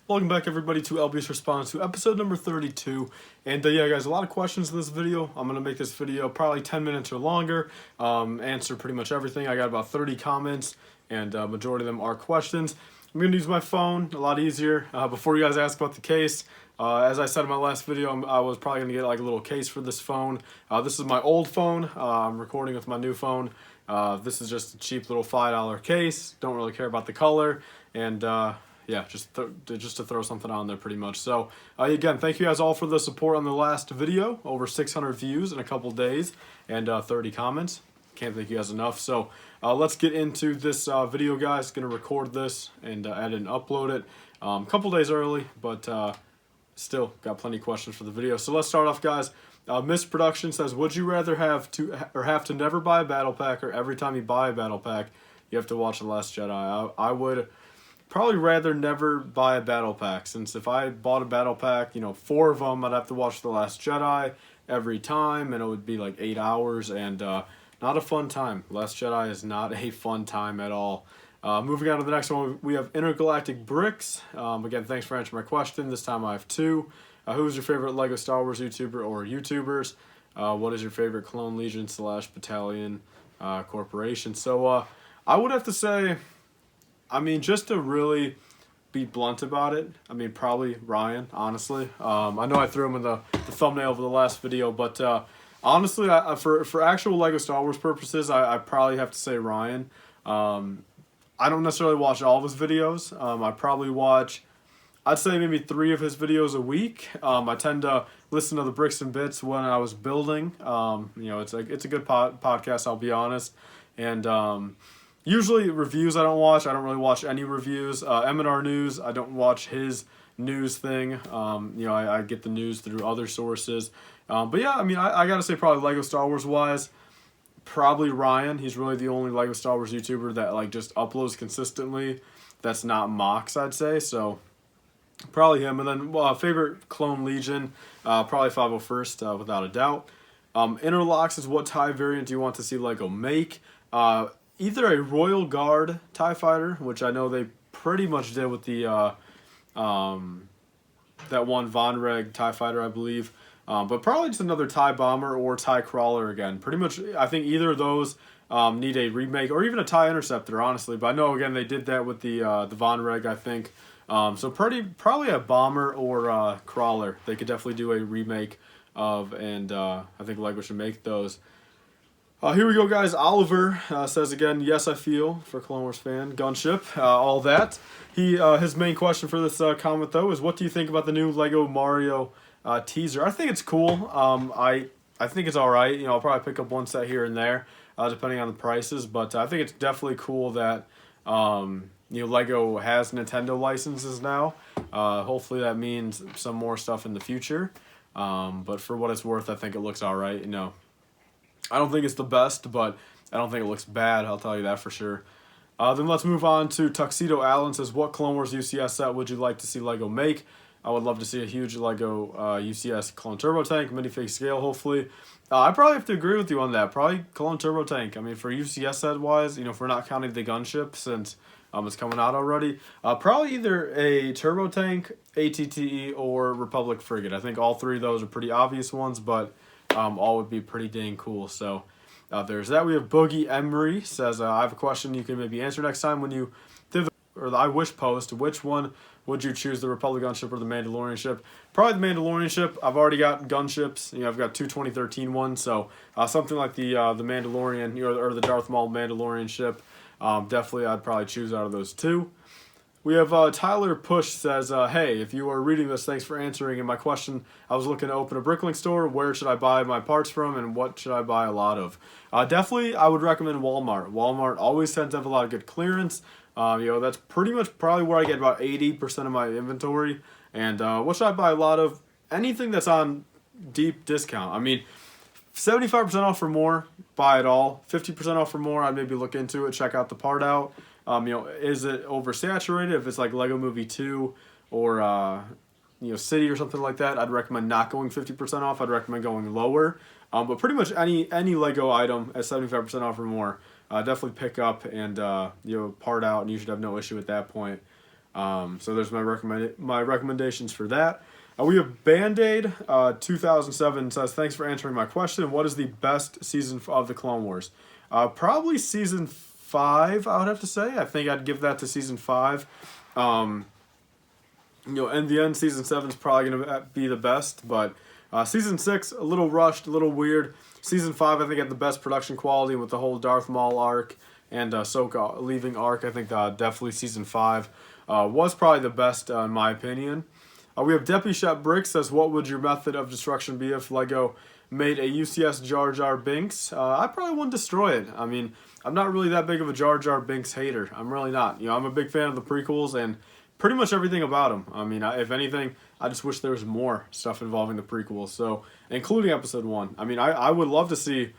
Welcome back everybody to LBS Response to episode number 32. And yeah guys, a lot of questions in this video. I'm going to make this video probably 10 minutes or longer, answer pretty much everything. I got about 30 comments and majority of them are questions. I'm going to use my phone, a lot easier. Before you guys ask about the case, as I said in my last video, I was probably going to get like a little case for this phone. This is my old phone. I'm recording with my new phone. This is just a cheap little $5 case. Don't really care about the color. And yeah, just to throw something on there pretty much. So again, thank you guys all for the support on the last video. Over 600 views in a couple days and 30 comments. Can't thank you guys enough. So let's get into this video, guys. Gonna record this and edit and upload it a couple days early, but still got plenty of questions for the video. So let's start off, guys. Miss Production says, would you rather have to never buy a battle pack, or every time you buy a battle pack you have to watch The Last Jedi? I would probably rather never buy a battle pack, since if I bought a battle pack, you know, 4 of them, I'd have to watch The Last Jedi every time, and it would be like 8 hours, and not a fun time. Last Jedi is not a fun time at all. Moving on to the next one, we have Intergalactic Bricks. Again, thanks for answering my question. This time I have 2. Who's your favorite LEGO Star Wars YouTuber or YouTubers? What is your favorite Clone Legion / Battalion corporation? So I would have to say, I mean, just to really be blunt about it, I mean, probably Ryan, honestly. I know I threw him in the thumbnail for the last video, but honestly, for actual LEGO Star Wars purposes, I probably have to say Ryan. I don't necessarily watch all of his videos. I probably watch, I'd say maybe 3 of his videos a week. I tend to listen to the Bricks and Bits when I was building. You know, it's a good podcast, I'll be honest. And usually reviews I don't watch. I don't really watch any reviews. M&R News, I don't watch his news thing. You know, I get the news through other sources. But yeah, I mean, I gotta say probably LEGO Star Wars wise, probably Ryan. He's really the only LEGO Star Wars YouTuber that like just uploads consistently. That's not mocks, I'd say. So probably him. And then favorite Clone Legion, probably 501st, without a doubt. Interlocks is what TIE variant do you want to see LEGO make? Either a Royal Guard TIE Fighter, which I know they pretty much did with the that one Von Reg TIE Fighter, I believe. But probably just another TIE Bomber or TIE Crawler again. Pretty much, I think either of those need a remake, or even a TIE Interceptor, honestly. But I know, again, they did that with the Von Reg, I think. So probably a Bomber or Crawler. They could definitely do a remake of, and I think LEGO should make those. Here we go, guys. Oliver says again, yes, I feel, for Clone Wars fan, gunship, all that. His main question for this comment, though, is what do you think about the new LEGO Mario teaser? I think it's cool. I think it's all right. You know, I'll probably pick up one set here and there, depending on the prices. But I think it's definitely cool that you know, LEGO has Nintendo licenses now. Hopefully that means some more stuff in the future. But for what it's worth, I think it looks all right. You know, I don't think it's the best, but I don't think it looks bad. I'll tell you that for sure. Then let's move on to Tuxedo Allen says, what Clone Wars UCS set would you like to see LEGO make? I would love to see a huge LEGO UCS Clone Turbo Tank, minifig scale, hopefully. I probably have to agree with you on that. Probably Clone Turbo Tank. I mean, for UCS set-wise, you know, if we're not counting the gunship, since it's coming out already, probably either a Turbo Tank, ATTE, or Republic Frigate. I think all 3 of those are pretty obvious ones, but all would be pretty dang cool. So there's that. We have Boogie Emery says, I have a question you can maybe answer next time when you did the I wish post. Which one would you choose, the Republic gunship or the Mandalorian ship? Probably the Mandalorian ship. I've already got gunships. You know, I've got 2 2013 ones, so something like the Mandalorian, you know, or the Darth Maul Mandalorian ship. Definitely, I'd probably choose out of those 2. We have Tyler Push says, hey, if you are reading this, thanks for answering. And my question, I was looking to open a BrickLink store. Where should I buy my parts from, and what should I buy a lot of? Definitely, I would recommend Walmart. Walmart always tends to have a lot of good clearance. You know, that's pretty much probably where I get about 80% of my inventory. And what should I buy a lot of? Anything that's on deep discount. I mean, 75% off or more, buy it all. 50% off or more, I'd maybe look into it, check out the part out. You know, is it oversaturated? If it's like Lego Movie 2 or, you know, City or something like that, I'd recommend not going 50% off. I'd recommend going lower. But pretty much any Lego item at 75% off or more, definitely pick up and, you know, part out, and you should have no issue at that point. So there's my recommendations for that. We have Band-Aid 2007 says, thanks for answering my question. What is the best season of the Clone Wars? Probably season 5, I would have to say. I think I'd give that to season 5. In the end, season 7 is probably going to be the best, but season 6, a little rushed, a little weird. Season 5, I think, had the best production quality with the whole Darth Maul arc and Ahsoka leaving arc. I think definitely season 5 was probably the best in my opinion. We have Deppy Shot Brick says, what would your method of destruction be if Lego made a UCS Jar Jar Binks? I probably wouldn't destroy it. I mean, I'm not really that big of a Jar Jar Binks hater. I'm really not. I'm a big fan of the prequels and pretty much everything about them. I mean, if anything, I just wish there was more stuff involving the prequels. So, including Episode 1. I mean, I would love to see,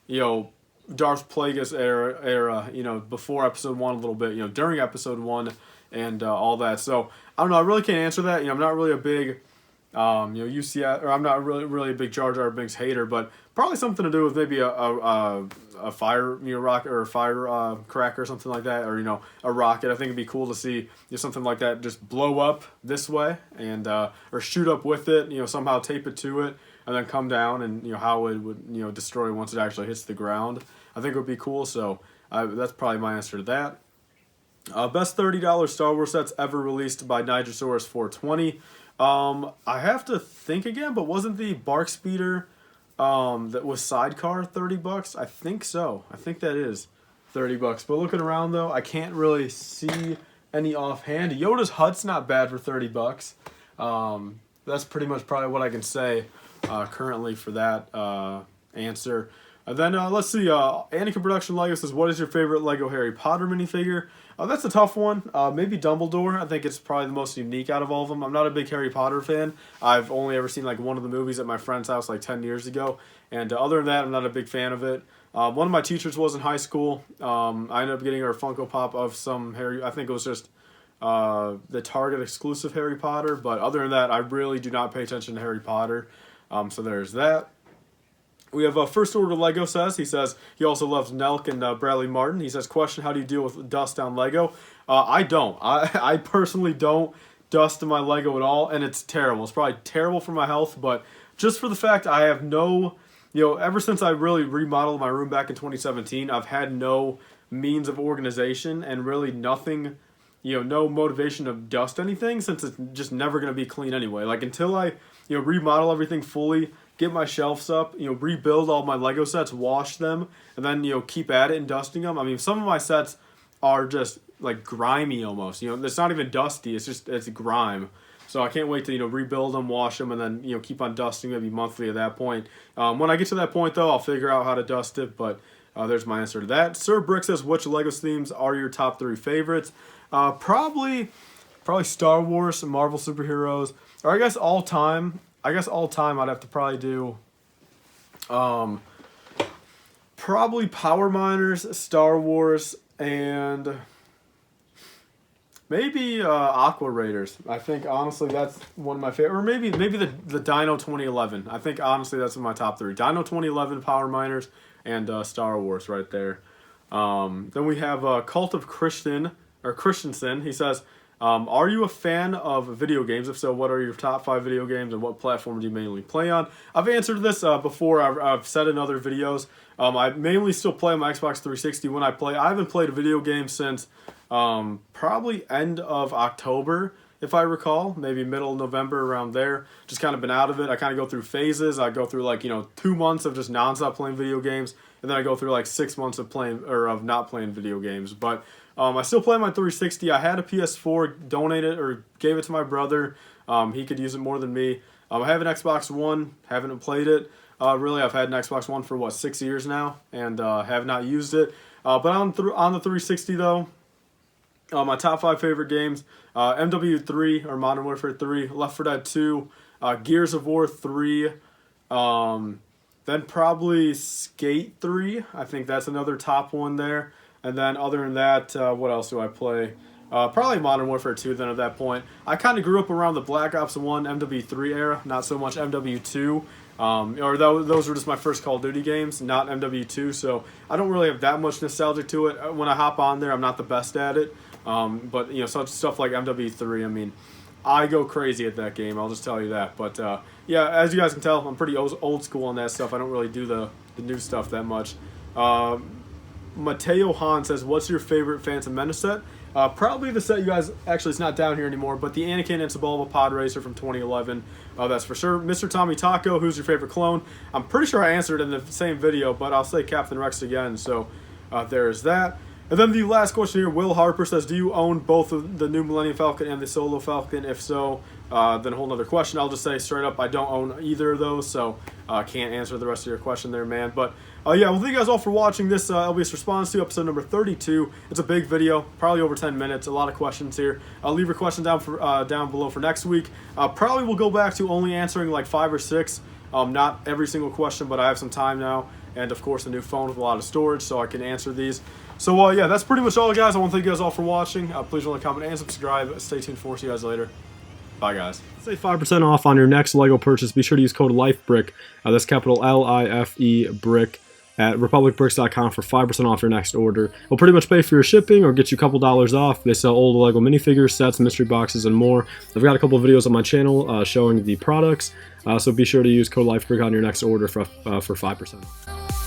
Darth Plagueis era, before Episode 1 a little bit, during Episode 1 and all that. So, I don't know. I really can't answer that. I'm not really a big, UCS, or I'm not really a big Jar Jar Binks hater, but probably something to do with maybe a fire, rocket or a fire cracker or something like that, or a rocket. I think it'd be cool to see something like that just blow up this way and or shoot up with it. Somehow tape it to it and then come down and how it would destroy once it actually hits the ground. I think it would be cool. So that's probably my answer to that. Best $30 Star Wars sets ever released by Nigrosaurus 420. I have to think again, but wasn't the Bark Speeder that was Sidecar $30? I think so. I think that is $30. But looking around though, I can't really see any offhand. Yoda's Hut's not bad for $30. That's pretty much probably what I can say currently for that answer. And then let's see. Anakin Production Lego says, what is your favorite Lego Harry Potter minifigure? That's a tough one. Maybe Dumbledore. I think it's probably the most unique out of all of them. I'm not a big Harry Potter fan. I've only ever seen like one of the movies at my friend's house like 10 years ago. And other than that, I'm not a big fan of it. One of my teachers was in high school. I ended up getting her a Funko Pop of some Harry. I think it was just the Target exclusive Harry Potter. But other than that, I really do not pay attention to Harry Potter. So there's that. We have First Order Lego says, he says he also loves Nelk and Bradley Martin. He says, question, how do you deal with dust on Lego? I don't. I personally don't dust in my Lego at all, and it's terrible. It's probably terrible for my health, but just for the fact I have no, ever since I really remodeled my room back in 2017, I've had no means of organization and really nothing, no motivation to dust anything since it's just never going to be clean anyway. Like until I, remodel everything fully, get my shelves up, rebuild all my Lego sets, wash them, and then, keep at it and dusting them. I mean, some of my sets are just, like, grimy almost. It's not even dusty. It's grime. So I can't wait to, rebuild them, wash them, and then, keep on dusting maybe monthly at that point. When I get to that point, though, I'll figure out how to dust it, but there's my answer to that. Sir Brick says, which Lego themes are your top 3 favorites? Probably Star Wars, Marvel superheroes, or I guess all time I'd have to probably do probably Power Miners, Star Wars, and maybe Aqua Raiders. I think honestly that's one of my favorite, or maybe the Dino 2011. I think honestly that's in my top 3. Dino 2011, Power Miners, and Star Wars right there. Then we have Cult of Christensen. He says, are you a fan of video games? If so, what are your top 5 video games and what platform do you mainly play on? I've answered this before. I've said in other videos. I mainly still play on my Xbox 360 when I play. I haven't played a video game since probably end of October, if I recall. Maybe middle of November, around there. Just kind of been out of it. I kind of go through phases. I go through 2 months of just nonstop playing video games, and then I go through 6 months of not playing video games. But I still play my 360. I had a PS4, donated or gave it to my brother. He could use it more than me. I have an Xbox One, haven't played it. Really, I've had an Xbox One for 6 years now, and have not used it. But on the 360 though, my top 5 favorite games: MW3 or Modern Warfare 3, Left 4 Dead 2, Gears of War 3. Then probably Skate 3. I think that's another top one there. And then other than that, what else do I play? Probably Modern Warfare 2 then at that point. I kind of grew up around the Black Ops 1, MW3 era, not so much MW2. Or those were just my first Call of Duty games, not MW2, so I don't really have that much nostalgia to it. When I hop on there, I'm not the best at it. But you know, such stuff like MW3, I mean, I go crazy at that game, I'll just tell you that. But yeah, as you guys can tell, I'm pretty old school on that stuff. I don't really do the new stuff that much. Mateo Han says, what's your favorite Phantom Menace set? Probably the set you guys, actually it's not down here anymore, but the Anakin and Sebulba Pod Racer from 2011. That's for sure. Mr. Tommy Taco, who's your favorite clone? I'm pretty sure I answered in the same video, but I'll say Captain Rex again, so there's that. And then the last question here, Will Harper says, do you own both of the new Millennium Falcon and the Solo Falcon? If so, then a whole nother question. I'll just say straight up, I don't own either of those, so I can't answer the rest of your question there, man. But yeah, well, thank you guys all for watching this LBS Response to episode number 32. It's a big video, probably over 10 minutes, a lot of questions here. I'll leave your question down below for next week. Probably will go back to only answering like 5 or 6, not every single question, but I have some time now. And of course, a new phone with a lot of storage, so I can answer these. So yeah, that's pretty much all, guys. I want to thank you guys all for watching. Please like, comment, and subscribe. Stay tuned for see you guys later. Bye, guys. Say 5% off on your next LEGO purchase. Be sure to use code LIFEBRICK. That's capital L-I-F-E BRICK at republicbricks.com for 5% off your next order. We'll pretty much pay for your shipping or get you a couple dollars off. They sell old LEGO minifigures, sets, mystery boxes, and more. I've got a couple of videos on my channel showing the products. So be sure to use code LIFEBRICK on your next order for 5%.